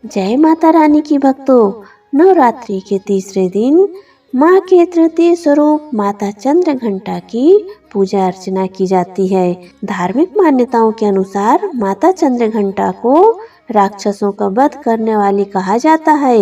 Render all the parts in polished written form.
जय माता रानी की भक्तों। नवरात्रि के तीसरे दिन माँ के तृतीय स्वरूप माता चंद्रघंटा की पूजा अर्चना की जाती है। धार्मिक मान्यताओं के अनुसार माता चंद्रघंटा को राक्षसों का वध करने वाली कहा जाता है।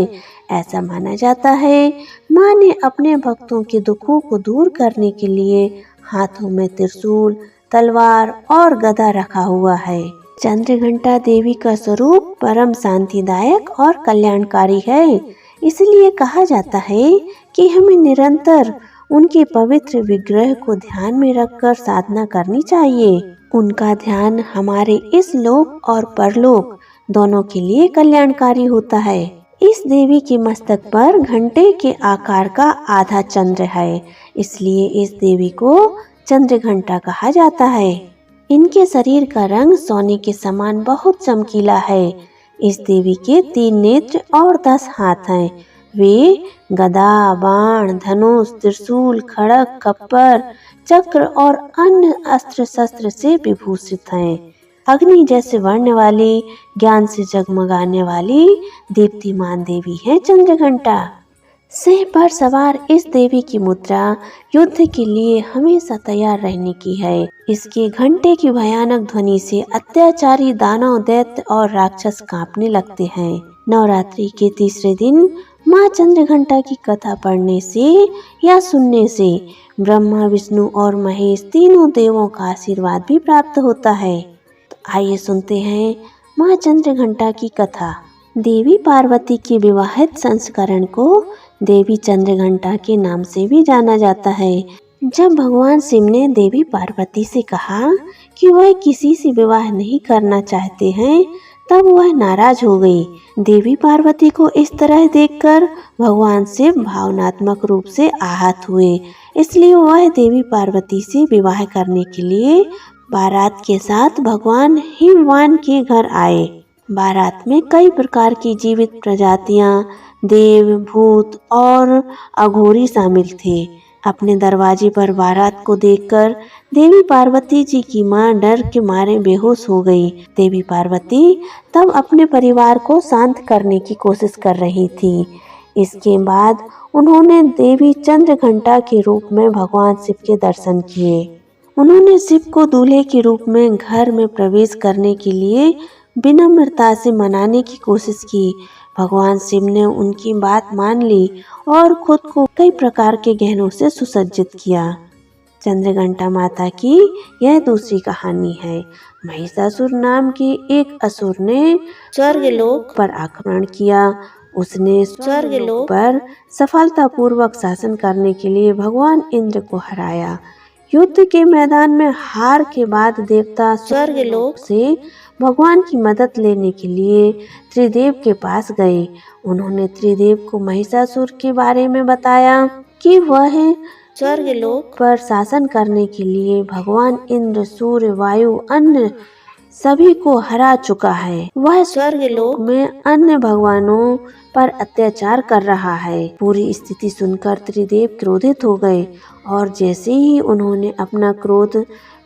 ऐसा माना जाता है माँ ने अपने भक्तों के दुखों को दूर करने के लिए हाथों में त्रिशूल, तलवार और गदा रखा हुआ है। चंद्रघंटा देवी का स्वरूप परम शांतिदायक और कल्याणकारी है। इसलिए कहा जाता है कि हमें निरंतर उनके पवित्र विग्रह को ध्यान में रखकर साधना करनी चाहिए। उनका ध्यान हमारे इस लोक और परलोक दोनों के लिए कल्याणकारी होता है। इस देवी के मस्तक पर घंटे के आकार का आधा चंद्र है, इसलिए इस देवी को चंद्रघंटा कहा जाता है। इनके शरीर का रंग सोने के समान बहुत चमकीला है। इस देवी के 3 नेत्र और 10 हाथ हैं। वे गदा, बाण, धनुष, त्रिशूल, खड़ग, खप्पर, चक्र और अन्य अस्त्र शस्त्र से विभूषित हैं। अग्नि जैसे वर्ण वाली, ज्ञान से जगमगाने वाली दीप्तिमान देवी है चंद्रघंटा। सिंह पर सवार इस देवी की मुद्रा युद्ध के लिए हमेशा तैयार रहने की है। इसके घंटे की भयानक ध्वनि से अत्याचारी दानव, दैत्य और राक्षस कांपने लगते हैं। नवरात्रि के तीसरे दिन माँ चंद्रघंटा की कथा पढ़ने से या सुनने से ब्रह्मा, विष्णु और महेश तीनों देवों का आशीर्वाद भी प्राप्त होता है। तो आइए सुनते हैं माँ चंद्रघंटा की कथा। देवी पार्वती के विवाहित संस्करण को देवी चंद्रघंटा के नाम से भी जाना जाता है। जब भगवान शिव ने देवी पार्वती से कहा कि वह किसी से विवाह नहीं करना चाहते हैं, तब वह नाराज हो गई। देवी पार्वती को इस तरह देखकर भगवान शिव भावनात्मक रूप से आहत हुए, इसलिए वह देवी पार्वती से विवाह करने के लिए बारात के साथ भगवान हिमवान के घर आए। बारात में कई प्रकार की जीवित प्रजातियां, देव, भूत और अघोरी शामिल थे। अपने दरवाजे पर बारात को देखकर देवी पार्वती जी की मां डर के मारे बेहोश हो गई। देवी पार्वती तब अपने परिवार को शांत करने की कोशिश कर रही थी। इसके बाद उन्होंने देवी चंद्रघंटा के रूप में भगवान शिव के दर्शन किए। उन्होंने शिव को दूल्हे के रूप में घर में प्रवेश करने के लिए विनम्रता से मनाने की कोशिश की। भगवान शिव ने उनकी बात मान ली और खुद को कई प्रकार के गहनों से सुसज्जित किया। चंद्रघंटा माता की यह दूसरी कहानी है। महिषासुर नाम के एक असुर ने स्वर्गलोक पर आक्रमण किया। उसने स्वर्गलोक पर सफलतापूर्वक शासन करने के लिए भगवान इंद्र को हराया। युद्ध के मैदान में हार के बाद देवता स्वर्गलोक से भगवान की मदद लेने के लिए त्रिदेव के पास गए। उन्होंने त्रिदेव को महिषासुर के बारे में बताया कि वह स्वर्गलोक पर शासन करने के लिए भगवान इंद्र, सूर्य, वायु, अन्य सभी को हरा चुका है। वह स्वर्गलोक में अन्य भगवानों पर अत्याचार कर रहा है। पूरी स्थिति सुनकर त्रिदेव क्रोधित हो गए और जैसे ही उन्होंने अपना क्रोध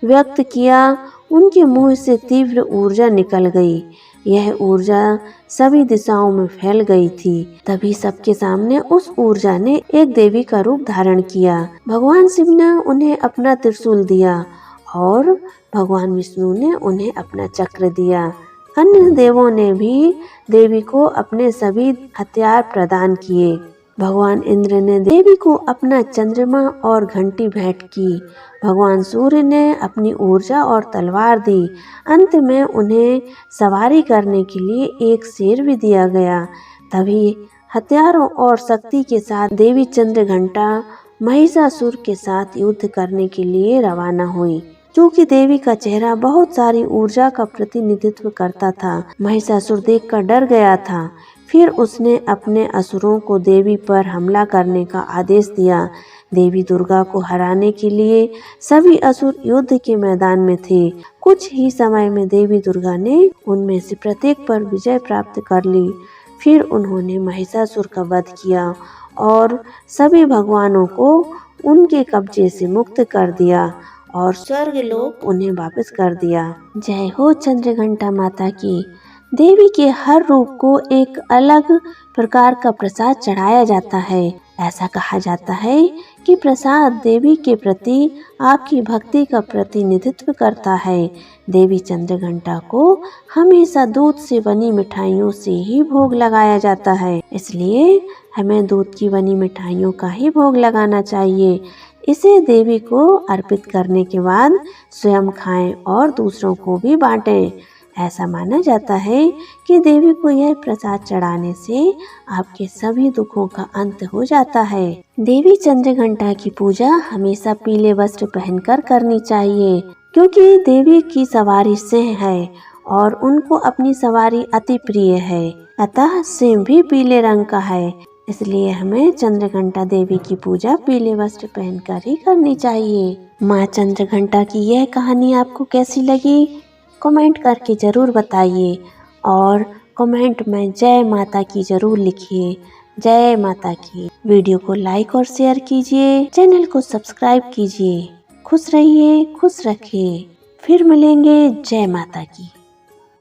व्यक्त किया, उनके मुंह से तीव्र ऊर्जा निकल गई। यह ऊर्जा सभी दिशाओं में फैल गई थी। तभी सबके सामने उस ऊर्जा ने एक देवी का रूप धारण किया। भगवान शिव ने उन्हें अपना त्रिशूल दिया और भगवान विष्णु ने उन्हें अपना चक्र दिया। अन्य देवों ने भी देवी को अपने सभी हथियार प्रदान किए। भगवान इंद्र ने देवी को अपना चंद्रमा और घंटी भेंट की। भगवान सूर्य ने अपनी ऊर्जा और तलवार दी। अंत में उन्हें सवारी करने के लिए एक शेर भी दिया गया। तभी हथियारों और शक्ति के साथ देवी चंद्रघंटा महिषासुर के साथ युद्ध करने के लिए रवाना हुई। क्योंकि देवी का चेहरा बहुत सारी ऊर्जा का प्रतिनिधित्व करता था, महिषासुर देखकर डर गया था। फिर उसने अपने असुरों को देवी पर हमला करने का आदेश दिया। देवी दुर्गा को हराने के लिए सभी असुर युद्ध के मैदान में थे। कुछ ही समय में देवी दुर्गा ने उनमें से प्रत्येक पर विजय प्राप्त कर ली। फिर उन्होंने महिषासुर का वध किया और सभी भगवानों को उनके कब्जे से मुक्त कर दिया और स्वर्गलोक उन्हें वापस कर दिया। जय हो चंद्रघंटा माता की। देवी के हर रूप को एक अलग प्रकार का प्रसाद चढ़ाया जाता है। ऐसा कहा जाता है कि प्रसाद देवी के प्रति आपकी भक्ति का प्रतिनिधित्व करता है। देवी चंद्रघंटा को हमेशा दूध से बनी मिठाइयों से ही भोग लगाया जाता है, इसलिए हमें दूध की बनी मिठाइयों का ही भोग लगाना चाहिए। इसे देवी को अर्पित करने के बाद स्वयं खाएं और दूसरों को भी बांटें। ऐसा माना जाता है कि देवी को यह प्रसाद चढ़ाने से आपके सभी दुखों का अंत हो जाता है। देवी चंद्रघंटा की पूजा हमेशा पीले वस्त्र पहनकर करनी चाहिए, क्योंकि देवी की सवारी सिंह है और उनको अपनी सवारी अति प्रिय है। अतः सिंह भी पीले रंग का है, इसलिए हमें चंद्रघंटा देवी की पूजा पीले वस्त्र पहनकर ही करनी चाहिए। माँ चंद्रघंटा की यह कहानी आपको कैसी लगी, कमेंट करके ज़रूर बताइए और कमेंट में जय माता की ज़रूर लिखिए। जय माता की। वीडियो को लाइक और शेयर कीजिए, चैनल को सब्सक्राइब कीजिए। खुश रहिए, खुश रखिए। फिर मिलेंगे। जय माता की।